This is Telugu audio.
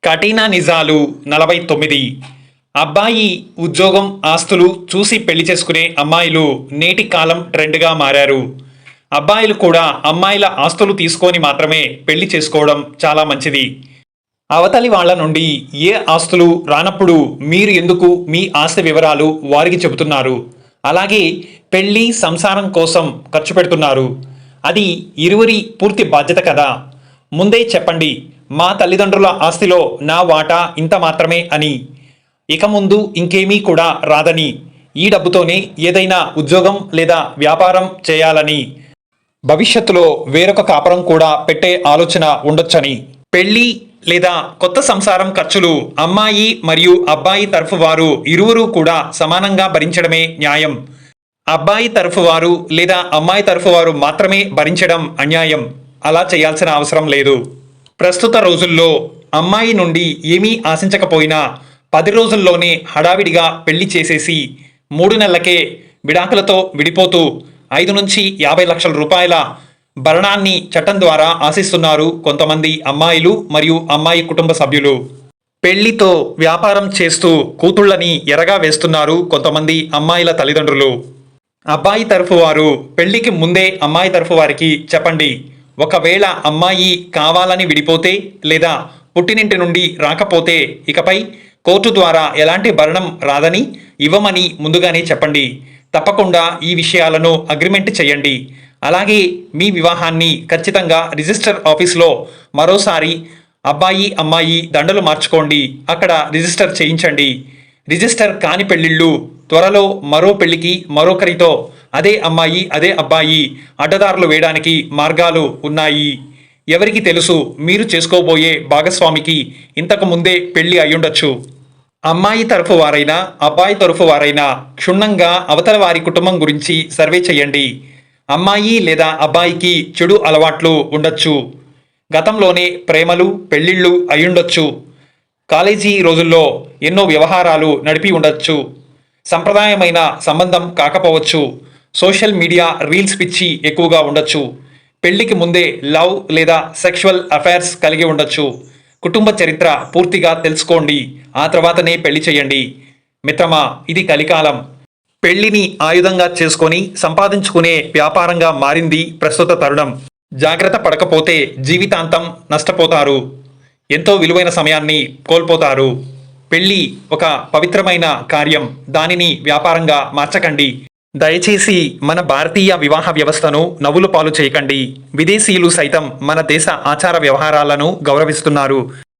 కఠిన నిజాలు 49. అబ్బాయి ఉద్యోగం ఆస్తులు చూసి పెళ్లి చేసుకునే అమ్మాయిలు నేటి కాలం ట్రెండ్గా మారారు. అబ్బాయిలు కూడా అమ్మాయిల ఆస్తులు తీసుకొని మాత్రమే పెళ్లి చేసుకోవడం చాలా మంచిది. అవతలి వాళ్ళ నుండి ఏ ఆస్తులు రానప్పుడు మీరు ఎందుకు మీ ఆస్తి వివరాలు వారికి చెబుతున్నారు? అలాగే పెళ్లి సంసారం కోసం ఖర్చు పెడుతున్నారు. అది ఇరువురి పూర్తి బాధ్యత కదా. ముందే చెప్పండి, మా తల్లిదండ్రుల ఆస్తిలో నా వాటా ఇంత మాత్రమే అని. ఇక ముందు ఇంకేమీ కూడా రాదని, ఈ డబ్బుతోనే ఏదైనా ఉద్యోగం లేదా వ్యాపారం చేయాలని, భవిష్యత్తులో వేరొక కాపురం కూడా పెట్టే ఆలోచన ఉండొచ్చని. పెళ్లి లేదా కొత్త సంసారం ఖర్చులు అమ్మాయి మరియు అబ్బాయి తరఫు వారు ఇరువురు కూడా సమానంగా భరించడమే న్యాయం. అబ్బాయి తరఫు వారు లేదా అమ్మాయి తరఫు వారు మాత్రమే భరించడం అన్యాయం. అలా చేయాల్సిన అవసరం లేదు. ప్రస్తుత రోజుల్లో అమ్మాయి నుండి ఏమీ ఆశించకపోయినా 10 రోజుల్లోనే హడావిడిగా పెళ్లి చేసేసి 3 నెలలకే విడాకులతో విడిపోతూ 5 నుంచి 50 లక్షల రూపాయల భరణాన్ని చట్టం ద్వారా ఆశిస్తున్నారు కొంతమంది అమ్మాయిలు మరియు అమ్మాయి కుటుంబ సభ్యులు. పెళ్లితో వ్యాపారం చేస్తూ కూతుళ్ళని ఎరగా వేస్తున్నారు కొంతమంది అమ్మాయిల తల్లిదండ్రులు. అబ్బాయి తరఫు వారు పెళ్లికి ముందే అమ్మాయి తరఫు వారికి చెప్పండి, ఒకవేళ అమ్మాయి కావాలని విడిపోతే లేదా పుట్టినింటి నుండి రాకపోతే ఇకపై కోర్టు ద్వారా ఎలాంటి భరణం రాదని ఇవ్వమని ముందుగానే చెప్పండి. తప్పకుండా ఈ విషయాలను అగ్రిమెంట్ చేయండి. అలాగే మీ వివాహాన్ని ఖచ్చితంగా రిజిస్టర్ ఆఫీస్లో మరోసారి అబ్బాయి అమ్మాయి దండలు మార్చుకోండి, అక్కడ రిజిస్టర్ చేయించండి. రిజిస్టర్ కాని పెళ్లిళ్ళు త్వరలో మరో పెళ్లికి మరొకరితో అదే అమ్మాయి అదే అబ్బాయి అడ్డదారులు వేయడానికి మార్గాలు ఉన్నాయి. ఎవరికి తెలుసు, మీరు చేసుకోబోయే భాగస్వామికి ఇంతకు ముందే పెళ్లి అయ్యుండొచ్చు. అమ్మాయి తరఫు వారైనా అబ్బాయి తరఫు వారైనా క్షుణ్ణంగా అవతల వారి కుటుంబం గురించి సర్వే చేయండి. అమ్మాయి లేదా అబ్బాయికి చెడు అలవాట్లు ఉండొచ్చు. గతంలోనే ప్రేమలు పెళ్లిళ్ళు అయ్యుండొచ్చు. కాలేజీ రోజుల్లో ఎన్నో వ్యవహారాలు నడిపి ఉండొచ్చు. సంప్రదాయమైన సంబంధం కాకపోవచ్చు. సోషల్ మీడియా రీల్స్ పిచ్చి ఎక్కువగా ఉండొచ్చు. పెళ్లికి ముందే లవ్ లేదా సెక్షువల్ అఫైర్స్ కలిగి ఉండొచ్చు. కుటుంబ చరిత్ర పూర్తిగా తెలుసుకోండి, ఆ తర్వాతనే పెళ్లి చేయండి. మిత్రమా, ఇది కలికాలం. పెళ్లిని ఆయుధంగా చేసుకొని సంపాదించుకునే వ్యాపారంగా మారింది ప్రస్తుత తరుణం. జాగ్రత్త పడకపోతే జీవితాంతం నష్టపోతారు. ఎంతో విలువైన సమయాన్ని కోల్పోతారు. పెళ్లి ఒక పవిత్రమైన కార్యం, దానిని వ్యాపారంగా మార్చకండి. దయచేసి మన భారతీయ వివాహ వ్యవస్థను నవ్వుల పాలు చేయకండి. విదేశీయులు సైతం మన దేశ ఆచార వ్యవహారాలను గౌరవిస్తున్నారు.